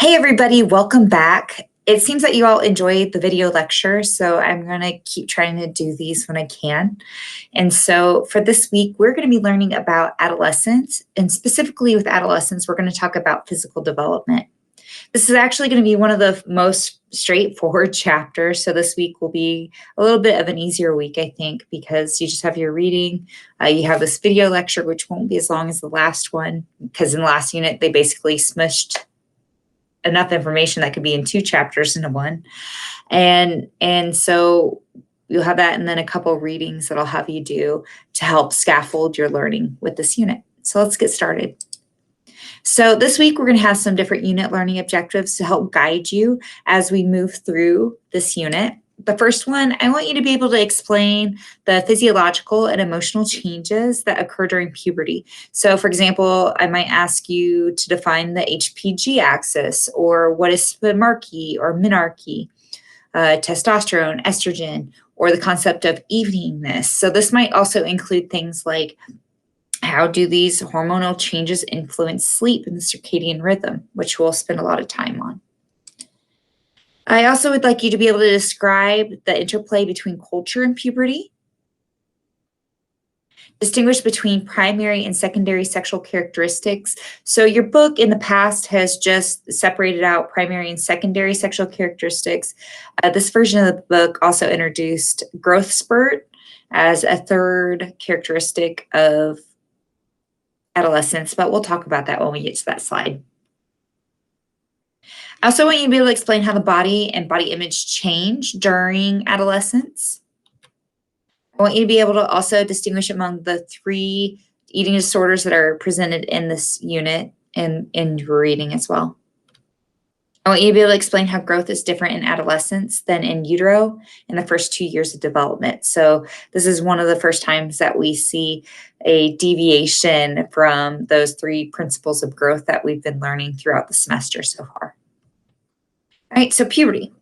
Hey everybody, welcome back. It seems that you all enjoyed the video lecture, so I'm going to keep trying to do these when I can. And so for this week, we're going to be learning about adolescence, and specifically with adolescence, we're going to talk about physical development. This is actually going to be one of the most straightforward chapters, so this week will be a little bit of an easier week, I think, because you just have your reading. You have this video lecture, which won't be as long as the last one, because in the last unit, they basically smushed enough information that could be in 2 chapters into one. And so you'll have that, and then a couple readings that I'll have you do to help scaffold your learning with this unit. So let's get started. So this week, we're going to have some different unit learning objectives to help guide you as we move through this unit. The first one, I want you to be able to explain the physiological and emotional changes that occur during puberty. So for example, I might ask you to define the HPG axis, or what is spermarchy or menarche, testosterone, estrogen, or the concept of eveningness. So this might also include things like, how do these hormonal changes influence sleep and the circadian rhythm, which we'll spend a lot of time on. I also would like you to be able to describe the interplay between culture and puberty, distinguish between primary and secondary sexual characteristics. So your book in the past has just separated out primary and secondary sexual characteristics. This version of the book also introduced growth spurt as a third characteristic of adolescence, but we'll talk about that when we get to that slide. I also want you to be able to explain how the body and body image change during adolescence. I want you to be able to also distinguish among the 3 eating disorders that are presented in this unit and in your reading as well. I want you to be able to explain how growth is different in adolescence than in utero in the first 2 years of development. So this is one of the first times that we see a deviation from those 3 principles of growth that we've been learning throughout the semester so far. All right, so puberty.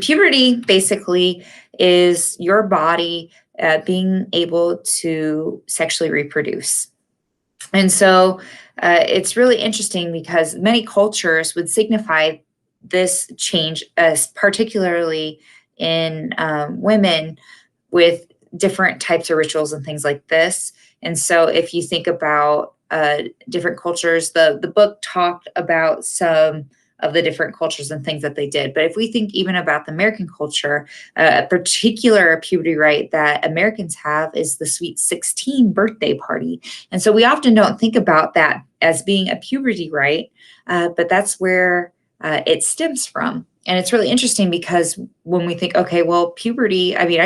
Puberty basically is your body being able to sexually reproduce. And so it's really interesting because many cultures would signify this change, as particularly in women, with different types of rituals and things like this. And so if you think about different cultures, the book talked about some of the different cultures and things that they did. But if we think even about the American culture, a particular puberty rite that Americans have is the Sweet 16 birthday party. And so we often don't think about that as being a puberty rite, but that's where it stems from. And it's really interesting because when we think, okay, well, puberty, I mean,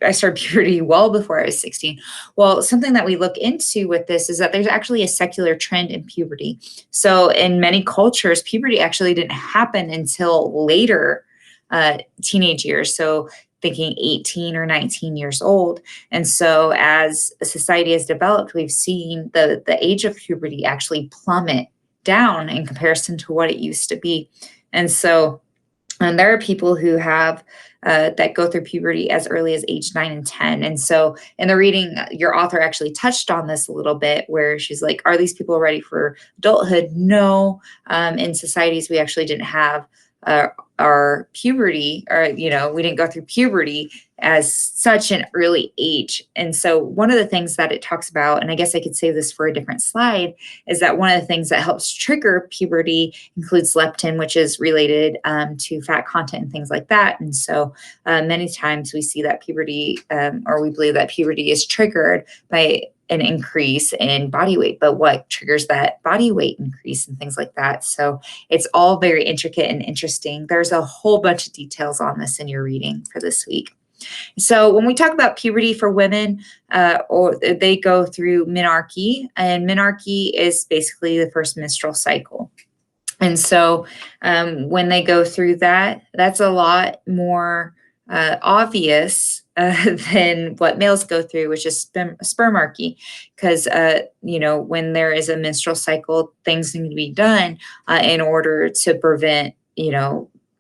I started puberty well before I was 16. Well, something that we look into with this is that there's actually a secular trend in puberty. So in many cultures, puberty actually didn't happen until later teenage years. So thinking 18 or 19 years old. And so as a society has developed, we've seen the age of puberty actually plummet down in comparison to what it used to be. And so there are people who have that go through puberty as early as age 9 and 10. And so in the reading, your author actually touched on this a little bit, where she's like, are these people ready for adulthood? No. In societies, we actually didn't have our puberty, or, we didn't go through puberty as such an early age. And so one of the things that it talks about, and I guess I could save this for a different slide, is that one of the things that helps trigger puberty includes leptin, which is related to fat content and things like that. And so many times we see that puberty, or we believe that puberty is triggered by an increase in body weight, but what triggers that body weight increase and things like that. So it's all very intricate and interesting. There's a whole bunch of details on this in your reading for this week. So when we talk about puberty for women, or they go through menarche, and menarche is basically the first menstrual cycle. And so when they go through that, that's a lot more obvious than what males go through, which is spermarchy, because when there is a menstrual cycle, things need to be done in order to prevent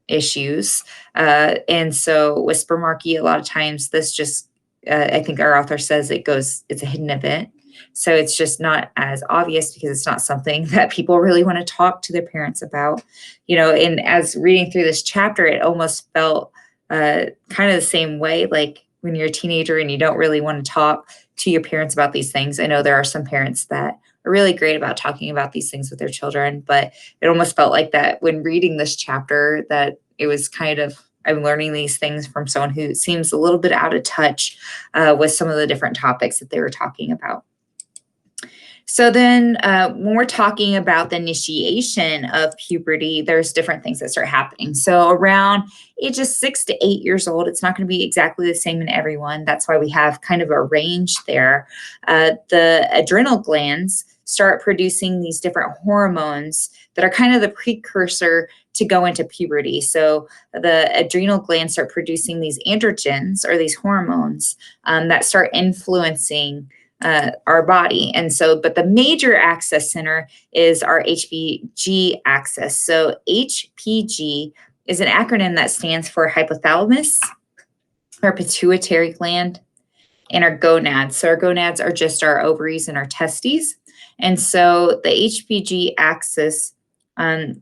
issues. And so with spermarchy, a lot of times this just I think our author says it's a hidden event. So it's just not as obvious because it's not something that people really want to talk to their parents about, and as reading through this chapter, it almost felt kind of the same way, like when you're a teenager and you don't really want to talk to your parents about these things. I know there are some parents that are really great about talking about these things with their children, but it almost felt like that when reading this chapter, that it was kind of, I'm learning these things from someone who seems a little bit out of touch with some of the different topics that they were talking about. So then when we're talking about the initiation of puberty, there's different things that start happening. So around ages 6 to 8 years old, it's not going to be exactly the same in everyone. That's why we have kind of a range there. The adrenal glands start producing these different hormones that are kind of the precursor to go into puberty. So the adrenal glands start producing these androgens, or these hormones that start influencing our body. And so, but the major access center is our HPG axis. So HPG is an acronym that stands for hypothalamus, our pituitary gland, and our gonads. So our gonads are just our ovaries and our testes. And so the HPG axis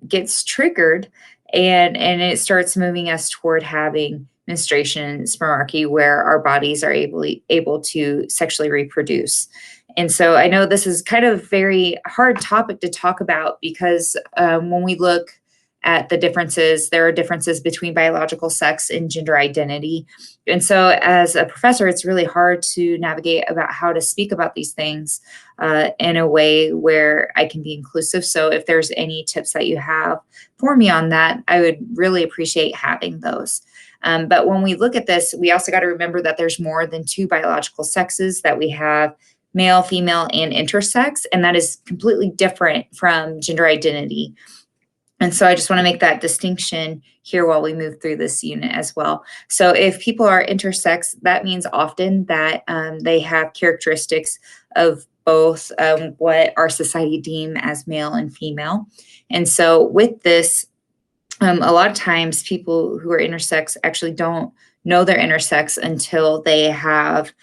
gets triggered, and it starts moving us toward having menstruation and spermarchy, where our bodies are able to sexually reproduce. And so I know this is kind of a very hard topic to talk about, because when we look at the differences, there are differences between biological sex and gender identity. And so as a professor, it's really hard to navigate about how to speak about these things in a way where I can be inclusive. So if there's any tips that you have for me on that, I would really appreciate having those. But when we look at this, we also got to remember that there's more than two biological sexes, that we have male, female, and intersex, and that is completely different from gender identity. And so I just want to make that distinction here while we move through this unit as well. So if people are intersex, that means often that they have characteristics of both what our society deem as male and female. And so with this, a lot of times people who are intersex actually don't know they're intersex until they have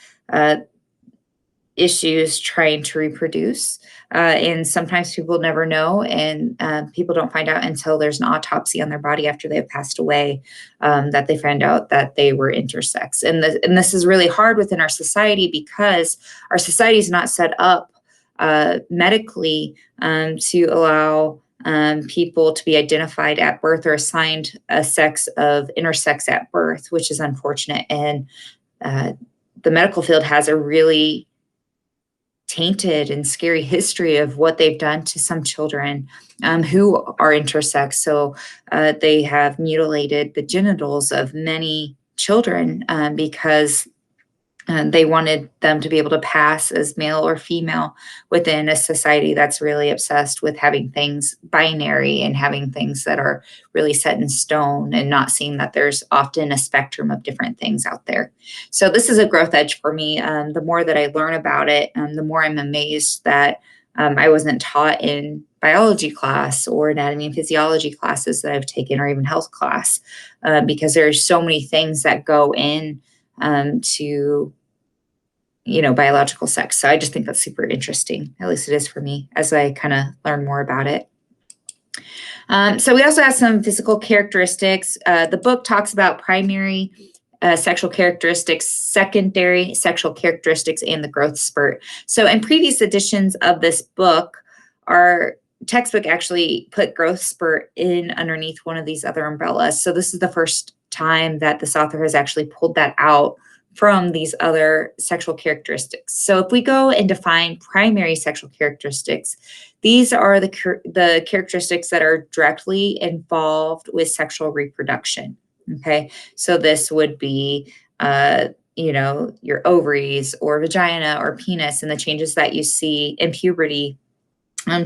issues trying to reproduce. And sometimes people never know, and people don't find out until there's an autopsy on their body after they've passed away, that they find out that they were intersex. And this is really hard within our society, because our society is not set up medically to allow people to be identified at birth or assigned a sex of intersex at birth, which is unfortunate. And the medical field has a really tainted and scary history of what they've done to some children who are intersex. So they have mutilated the genitals of many children because they wanted them to be able to pass as male or female within a society that's really obsessed with having things binary and having things that are really set in stone, and not seeing that there's often a spectrum of different things out there. So this is a growth edge for me. The more that I learn about it, the more I'm amazed that I wasn't taught in biology class or anatomy and physiology classes that I've taken, or even health class, because there's so many things that go in to biological sex. So I just think that's super interesting. At least it is for me as I kind of learn more about it. So we also have some physical characteristics. The book talks about primary sexual characteristics, secondary sexual characteristics, and the growth spurt. So in previous editions of this book, our textbook actually put growth spurt in underneath one of these other umbrellas. So this is the first time that this author has actually pulled that out from these other sexual characteristics. So if we go and define primary sexual characteristics, these are the characteristics that are directly involved with sexual reproduction. Okay, so this would be, your ovaries or vagina or penis, and the changes that you see in puberty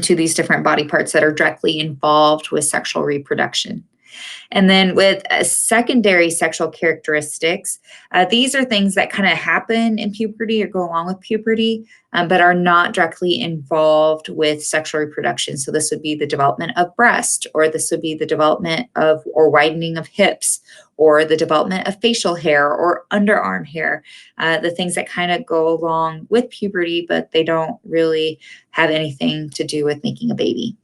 to these different body parts that are directly involved with sexual reproduction. And then with secondary sexual characteristics, these are things that kind of happen in puberty or go along with puberty, but are not directly involved with sexual reproduction. So this would be the development of breast, or this would be the development of or widening of hips, or the development of facial hair or underarm hair, the things that kind of go along with puberty, but they don't really have anything to do with making a baby.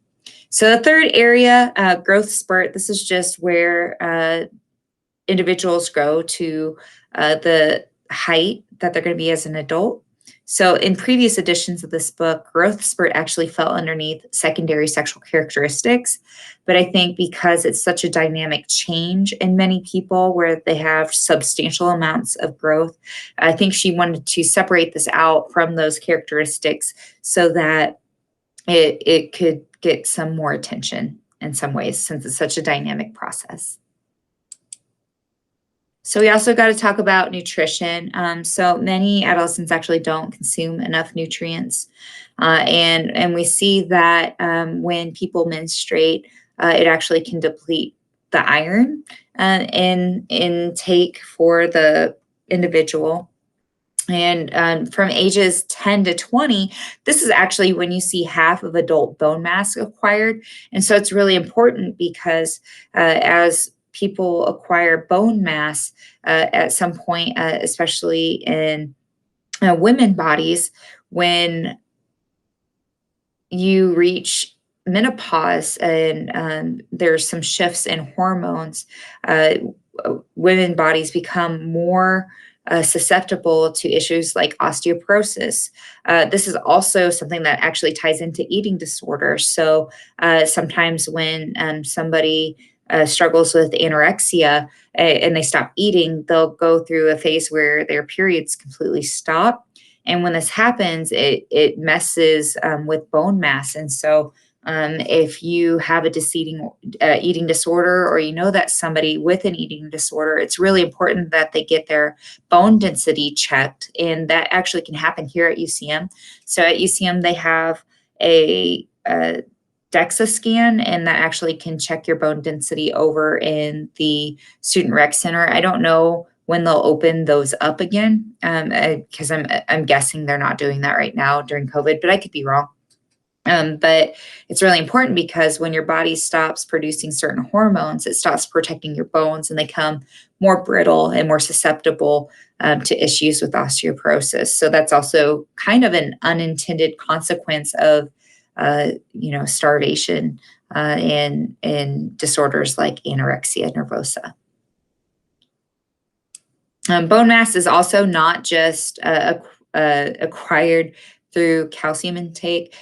So the third area, growth spurt, this is just where individuals grow to the height that they're going to be as an adult. So in previous editions of this book, growth spurt actually fell underneath secondary sexual characteristics. But I think because it's such a dynamic change in many people where they have substantial amounts of growth, I think she wanted to separate this out from those characteristics so that it could get some more attention in some ways, since it's such a dynamic process. So we also got to talk about nutrition. So many adolescents actually don't consume enough nutrients. And we see that when people menstruate, it actually can deplete the iron in intake for the individual. And from ages 10 to 20, this is actually when you see half of adult bone mass acquired. And so it's really important because as people acquire bone mass at some point, especially in women bodies, when you reach menopause and there's some shifts in hormones, women bodies become more susceptible to issues like osteoporosis. This is also something that actually ties into eating disorders. So sometimes when somebody struggles with anorexia and they stop eating, they'll go through a phase where their periods completely stop. And when this happens, it messes with bone mass. And so if you have a eating disorder, or you know that somebody with an eating disorder, it's really important that they get their bone density checked. And that actually can happen here at UCM. So at UCM, they have a DEXA scan, and that actually can check your bone density over in the Student Rec Center. I don't know when they'll open those up again, because I'm guessing they're not doing that right now during COVID, but I could be wrong. But it's really important because when your body stops producing certain hormones, it stops protecting your bones, and they become more brittle and more susceptible to issues with osteoporosis. So that's also kind of an unintended consequence of starvation and disorders like anorexia nervosa. Bone mass is also not just acquired through calcium intake.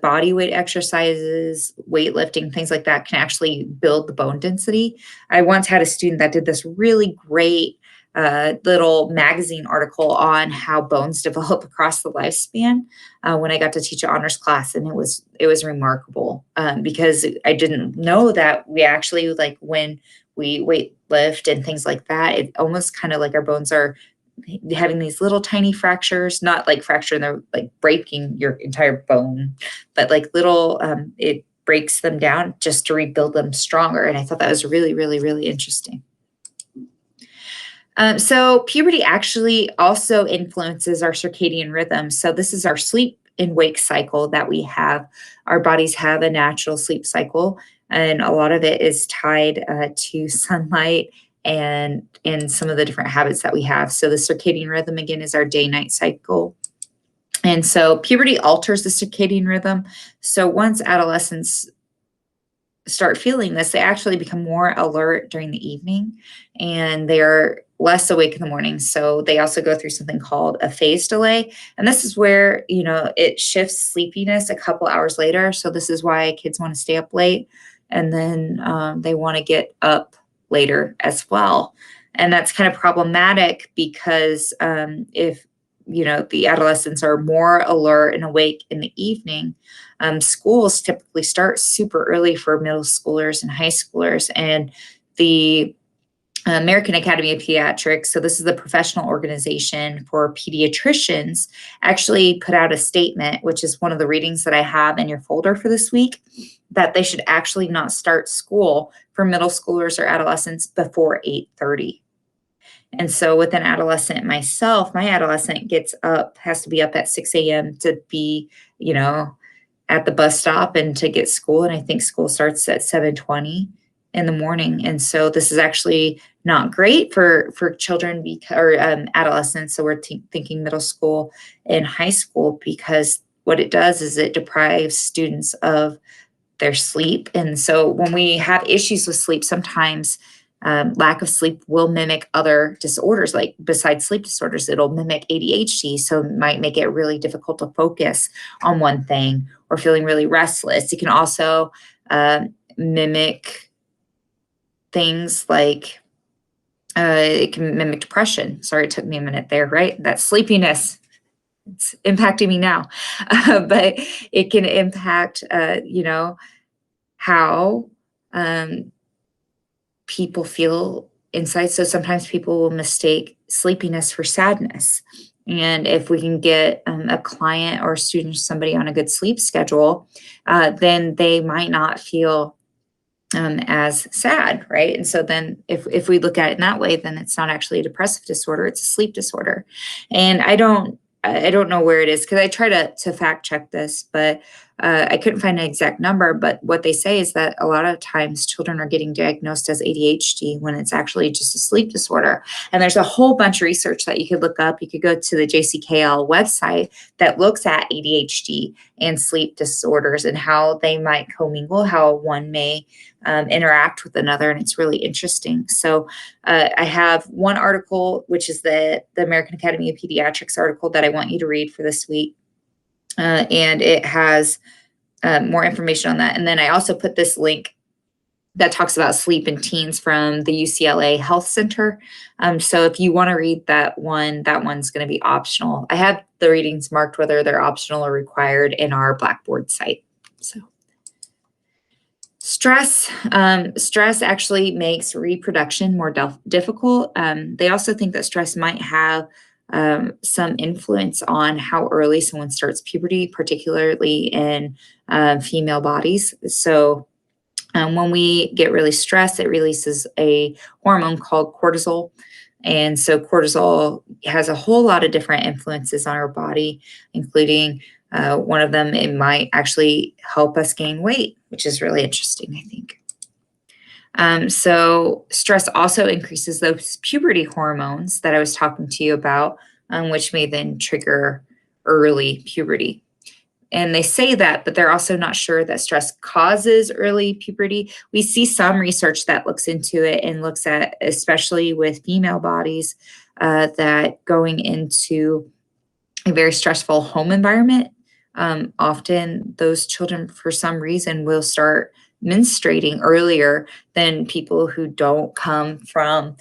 Body weight exercises, weightlifting, things like that can actually build the bone density. I once had a student that did this really great little magazine article on how bones develop across the lifespan when I got to teach an honors class, and it was remarkable because I didn't know that we actually, like, when we weight lift and things like that, it almost kind of like our bones are having these little tiny fractures, not like fracture, they're like breaking your entire bone, but like little, it breaks them down just to rebuild them stronger. And I thought that was really, really, really interesting. So puberty actually also influences our circadian rhythm. So this is our sleep and wake cycle that we have. Our bodies have a natural sleep cycle, and a lot of it is tied to sunlight and some of the different habits that we have. So the circadian rhythm, again, is our day-night cycle. And so puberty alters the circadian rhythm. So once adolescents start feeling this, they actually become more alert during the evening, and they're less awake in the morning. So they also go through something called a phase delay. And this is where, it shifts sleepiness a couple hours later. So this is why kids want to stay up late, and then they want to get up later as well. And that's kind of problematic because if the adolescents are more alert and awake in the evening, schools typically start super early for middle schoolers and high schoolers, and the American Academy of Pediatrics, so this is the professional organization for pediatricians, actually put out a statement, which is one of the readings that I have in your folder for this week, that they should actually not start school for middle schoolers or adolescents before 8:30. And so with an adolescent myself, my adolescent has to be up at 6 a.m. to be, you know, at the bus stop and to get school. And I think school starts at 7:20 in the morning. And so this is actually not great for children or adolescents. So we're thinking middle school and high school, because what it does is it deprives students of their sleep. And so when we have issues with sleep, sometimes lack of sleep will mimic other disorders, like besides sleep disorders, it'll mimic ADHD. So it might make it really difficult to focus on one thing or feeling really restless. It can also mimic things like it can mimic depression. Sorry, it took me a minute there, right? That sleepiness, it's impacting me now. But it can impact, how people feel inside. So sometimes people will mistake sleepiness for sadness. And if we can get a client or a student, somebody on a good sleep schedule, then they might not feel as sad, right? And so then if we look at it in that way, then it's not actually a depressive disorder, it's a sleep disorder. And I don't know where it is, because I try to fact check this, but I couldn't find an exact number. But what they say is that a lot of times children are getting diagnosed as ADHD when it's actually just a sleep disorder. And there's a whole bunch of research that you could look up. You could go to the JCKL website that looks at ADHD and sleep disorders and how they might commingle, how one may interact with another. And it's really interesting. So I have one article, which is the American Academy of Pediatrics article that I want you to read for this week. And it has more information on that. And then I also put this link that talks about sleep in teens from the UCLA Health Center. So if you want to read that one's going to be optional. I have the readings marked whether they're optional or required in our Blackboard site. So stress actually makes reproduction more difficult. They also think that stress might have some influence on how early someone starts puberty, particularly in female bodies. So when we get really stressed, it releases a hormone called cortisol. And so cortisol has a whole lot of different influences on our body, including one of them, it might actually help us gain weight, which is really interesting, I think. So stress also increases those puberty hormones that I was talking to you about, which may then trigger early puberty. And they say that, but they're also not sure that stress causes early puberty. We see some research that looks into it and looks at, especially with female bodies, that going into a very stressful home environment, often those children, for some reason, will start menstruating earlier than people who don't come from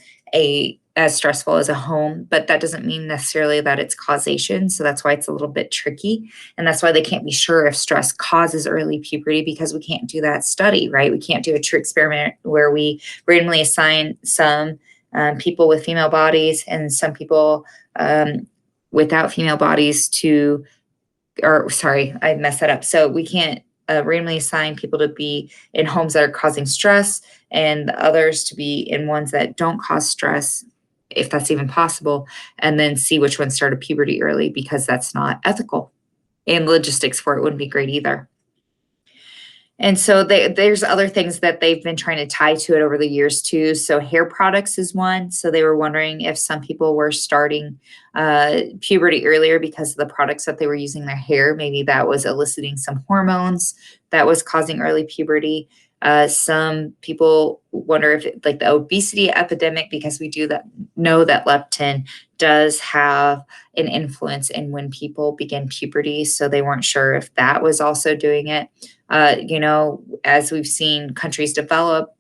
as stressful as a home. But that doesn't mean necessarily that it's causation. So that's why it's a little bit tricky. And that's why they can't be sure if stress causes early puberty, because we can't do that study, right? We can't do a true experiment where we randomly assign some people with female bodies and some people without female bodies I messed that up. So we can't randomly assign people to be in homes that are causing stress and the others to be in ones that don't cause stress, if that's even possible, and then see which ones started puberty early, because that's not ethical. And logistics for it wouldn't be great either. And so there's other things that they've been trying to tie to it over the years too. So hair products is one. So they were wondering if some people were starting puberty earlier because of the products that they were using in their hair. Maybe that was eliciting some hormones that was causing early puberty. Some people wonder if like the obesity epidemic, because we know that leptin does have an influence in when people begin puberty. So they weren't sure if that was also doing it. As we've seen countries develop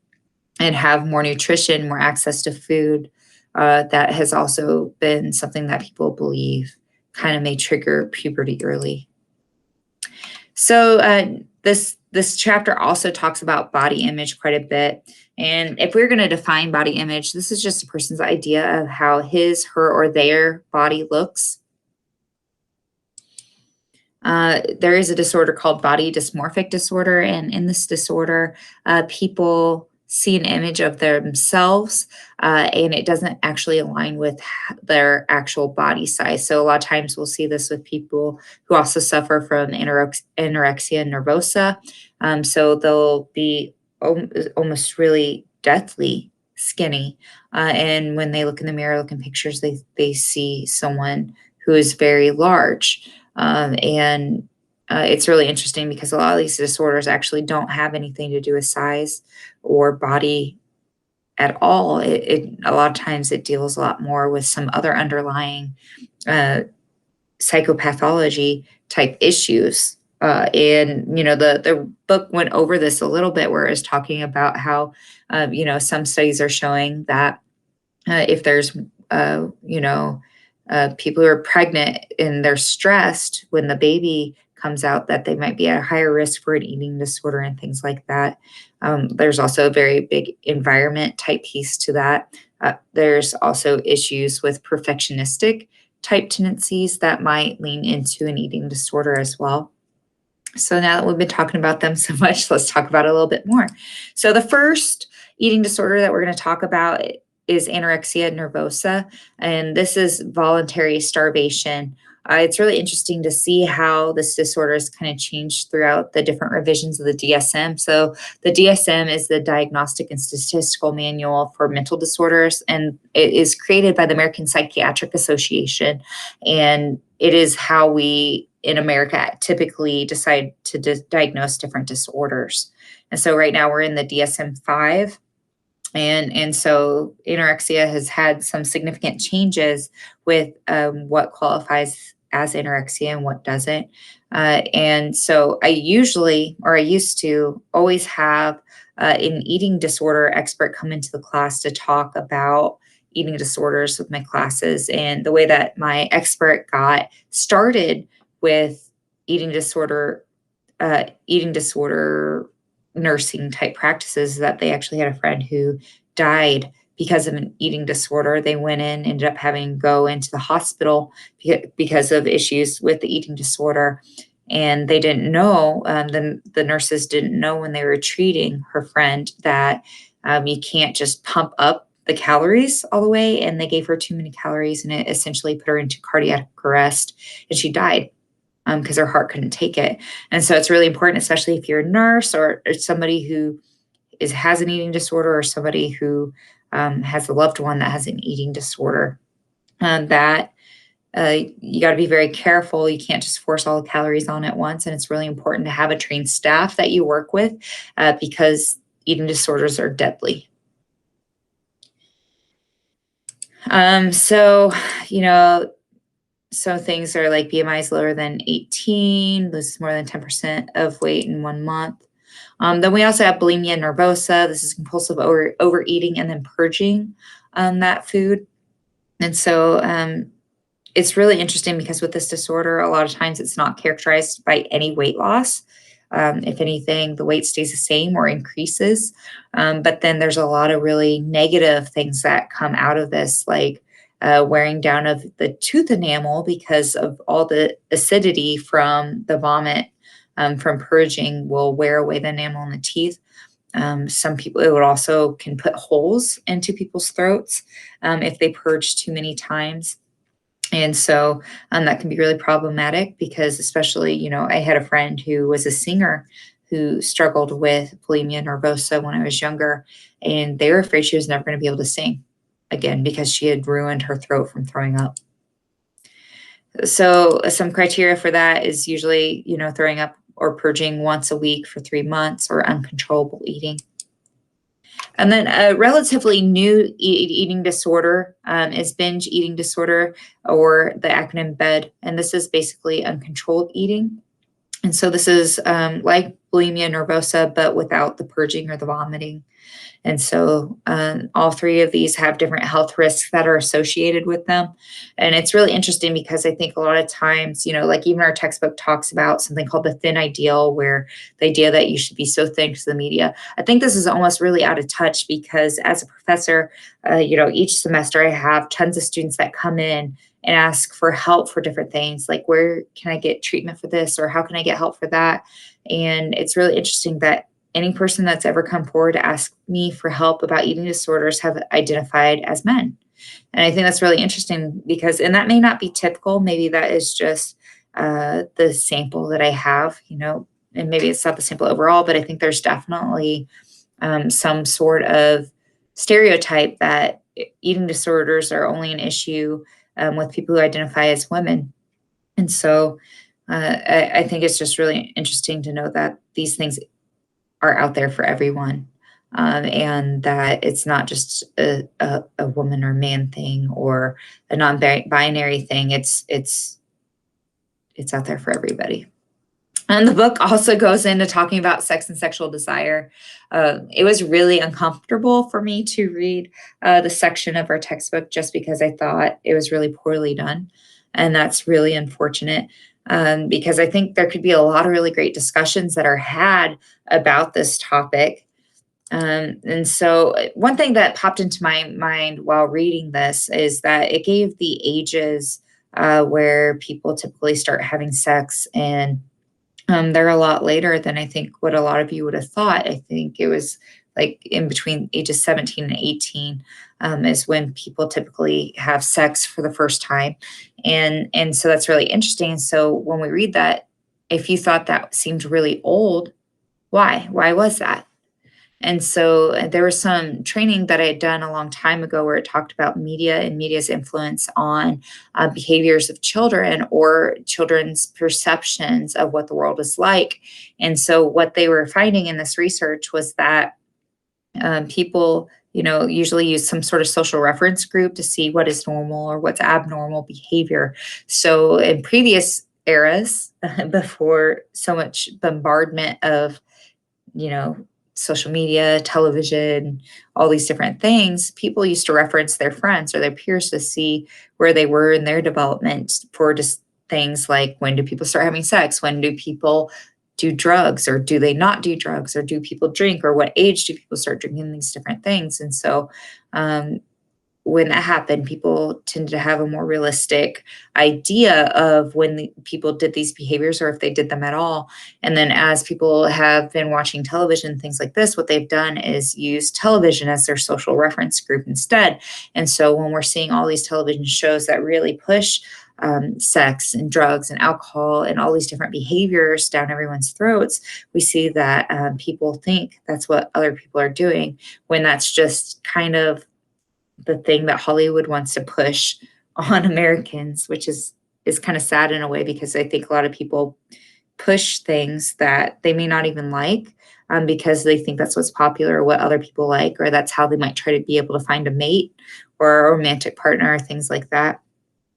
and have more nutrition, more access to food, that has also been something that people believe kind of may trigger puberty early. So this this chapter also talks about body image quite a bit. And if we're going to define body image, this is just a person's idea of how his, her, or their body looks. There is a disorder called body dysmorphic disorder, and in this disorder, people see an image of themselves, and it doesn't actually align with their actual body size. So a lot of times we'll see this with people who also suffer from anorexia nervosa. So they'll be almost really deathly skinny, and when they look in the mirror, look in pictures, they see someone who is very large. And it's really interesting because a lot of these disorders actually don't have anything to do with size or body at all. A lot of times it deals a lot more with some other underlying uh, psychopathology type issues. And the book went over this a little bit, where it's talking about how some studies are showing that if there's people who are pregnant and they're stressed when the baby comes out, that they might be at a higher risk for an eating disorder and things like that. There's also a very big environment type piece to that. There's also issues with perfectionistic type tendencies that might lean into an eating disorder as well. So now that we've been talking about them so much, let's talk about it a little bit more. So the first eating disorder that we're going to talk about is anorexia nervosa, and this is voluntary starvation. It's really interesting to see how this disorder has kind of changed throughout the different revisions of the DSM. So the DSM is the Diagnostic and Statistical Manual for Mental Disorders, and it is created by the American Psychiatric Association, and it is how we in America typically decide to diagnose different disorders. And so right now we're in the DSM-5. And so anorexia has had some significant changes with what qualifies as anorexia and what doesn't. And so I used to always have an eating disorder expert come into the class to talk about eating disorders with my classes. And the way that my expert got started with eating disorder nursing type practices, that they actually had a friend who died because of an eating disorder. They went in, ended up having to go into the hospital because of issues with the eating disorder. And they didn't know, the nurses didn't know when they were treating her friend that you can't just pump up the calories all the way. And they gave her too many calories, and it essentially put her into cardiac arrest, and she died because her heart couldn't take it. And so it's really important, especially if you're a nurse or somebody who has an eating disorder, or somebody who has a loved one that has an eating disorder, that you got to be very careful. You can't just force all the calories on at once. And it's really important to have a trained staff that you work with because eating disorders are deadly. So, some things are like BMI is lower than 18, loses more than 10% of weight in 1 month. Then we also have bulimia nervosa. This is compulsive overeating and then purging that food. And so it's really interesting because with this disorder, a lot of times it's not characterized by any weight loss. If anything, the weight stays the same or increases. But then there's a lot of really negative things that come out of this, like wearing down of the tooth enamel because of all the acidity from the vomit from purging will wear away the enamel in the teeth. Some people, it would also can put holes into people's throats if they purge too many times. And so that can be really problematic because especially, I had a friend who was a singer who struggled with bulimia nervosa when I was younger, and they were afraid she was never going to be able to sing again because she had ruined her throat from throwing up. So some criteria for that is usually, throwing up or purging once a week for 3 months, or uncontrollable eating. And then a relatively new eating disorder is binge eating disorder, or the acronym BED. And this is basically uncontrolled eating. And so this is like bulimia nervosa, but without the purging or the vomiting. And so all three of these have different health risks that are associated with them. And it's really interesting because I think a lot of times, like even our textbook talks about something called the thin ideal, where the idea that you should be so thin to the media. I think this is almost really out of touch because as a professor, each semester I have tons of students that come in and ask for help for different things, like where can I get treatment for this or how can I get help for that? And it's really interesting that any person that's ever come forward to ask me for help about eating disorders have identified as men. And I think that's really interesting because, and that may not be typical. Maybe that is just the sample that I have, and maybe it's not the sample overall, but I think there's definitely some sort of stereotype that eating disorders are only an issue with people who identify as women. And so I think it's just really interesting to know that these things are out there for everyone. And that it's not just a woman or man thing or a non-binary thing. It's out there for everybody. And the book also goes into talking about sex and sexual desire. It was really uncomfortable for me to read the section of our textbook just because I thought it was really poorly done. And that's really unfortunate because I think there could be a lot of really great discussions that are had about this topic. And so, one thing that popped into my mind while reading this is that it gave the ages where people typically start having sex, and they're a lot later than I think what a lot of you would have thought. I think it was like in between ages 17 and 18 is when people typically have sex for the first time. And so that's really interesting. So when we read that, if you thought that seemed really old, why? Why was that? And so there was some training that I had done a long time ago where it talked about media and media's influence on behaviors of children or children's perceptions of what the world is like. And so what they were finding in this research was that people, usually use some sort of social reference group to see what is normal or what's abnormal behavior. So in previous eras, before so much bombardment of you know, social media, television, all these different things, people used to reference their friends or their peers to see where they were in their development for just things like when do people start having sex? When do people do drugs or do they not do drugs or do people drink or what age do people start drinking these different things? And so um, when that happened, people tended to have a more realistic idea of when people did these behaviors or if they did them at all. And then as people have been watching television, things like this, what they've done is use television as their social reference group instead. And so when we're seeing all these television shows that really push sex and drugs and alcohol and all these different behaviors down everyone's throats, we see that people think that's what other people are doing when that's just kind of the thing that Hollywood wants to push on Americans, which is kind of sad in a way because I think a lot of people push things that they may not even like because they think that's what's popular or what other people like, or that's how they might try to be able to find a mate or a romantic partner, or things like that.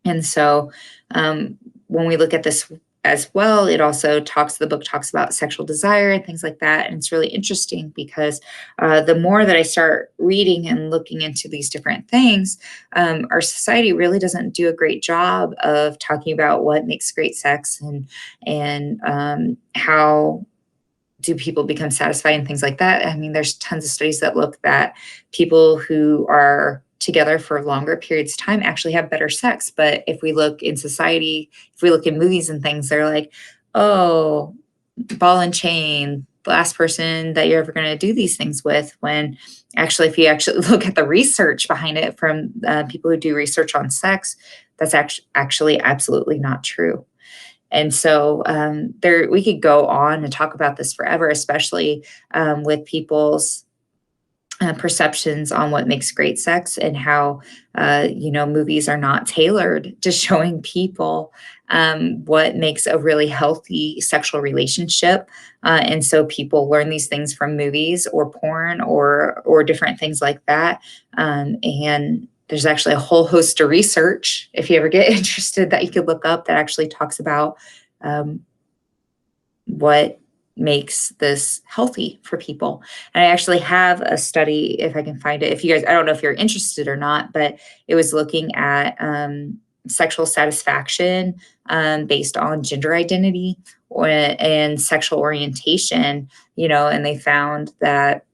And so when we look at this as well, the book talks about sexual desire and things like that. And it's really interesting because the more that I start reading and looking into these different things, our society really doesn't do a great job of talking about what makes great sex and how do people become satisfied and things like that. I mean, there's tons of studies that look that people who are together for longer periods of time actually have better sex. But if we look in society, if we look in movies and things, they're like, oh, ball and chain, the last person that you're ever going to do these things with. When actually, if you actually look at the research behind it from people who do research on sex, that's actually absolutely not true. And so we could go on and talk about this forever, especially with people's perceptions on what makes great sex and how movies are not tailored to showing people what makes a really healthy sexual relationship. And so people learn these things from movies or porn or different things like that. And there's actually a whole host of research, if you ever get interested, that you could look up that actually talks about what makes this healthy for people. And I actually have a study, if I can find it. If you guys, I don't know if you're interested or not, but it was looking at sexual satisfaction based on gender identity and sexual orientation, and they found that,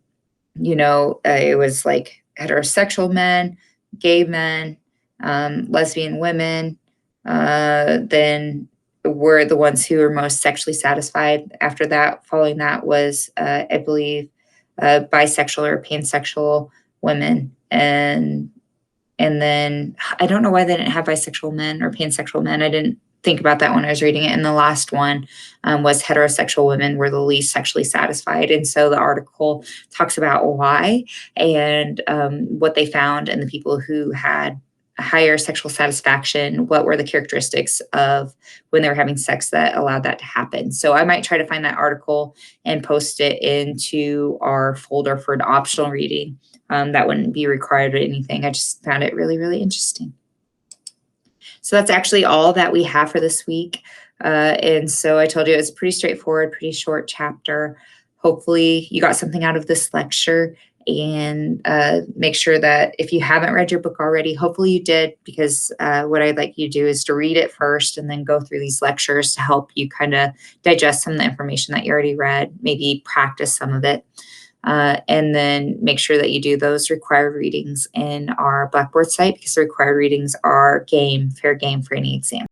it was like heterosexual men, gay men, lesbian women, then were the ones who were most sexually satisfied. After that, following that was, I believe, bisexual or pansexual women, and then I don't know why they didn't have bisexual men or pansexual men. I didn't think about that when I was reading it. And the last one was heterosexual women were the least sexually satisfied. And so the article talks about why and what they found in the people who had higher sexual satisfaction, what were the characteristics of when they were having sex that allowed that to happen. So I might try to find that article and post it into our folder for an optional reading. That wouldn't be required or anything. I just found it really, really interesting. So that's actually all that we have for this week. And so I told you it's pretty straightforward, pretty short chapter. Hopefully you got something out of this lecture, and make sure that if you haven't read your book already, hopefully you did, because what I'd like you to do is to read it first and then go through these lectures to help you kind of digest some of the information that you already read, maybe practice some of it. And then make sure that you do those required readings in our Blackboard site, because the required readings are fair game for any exam.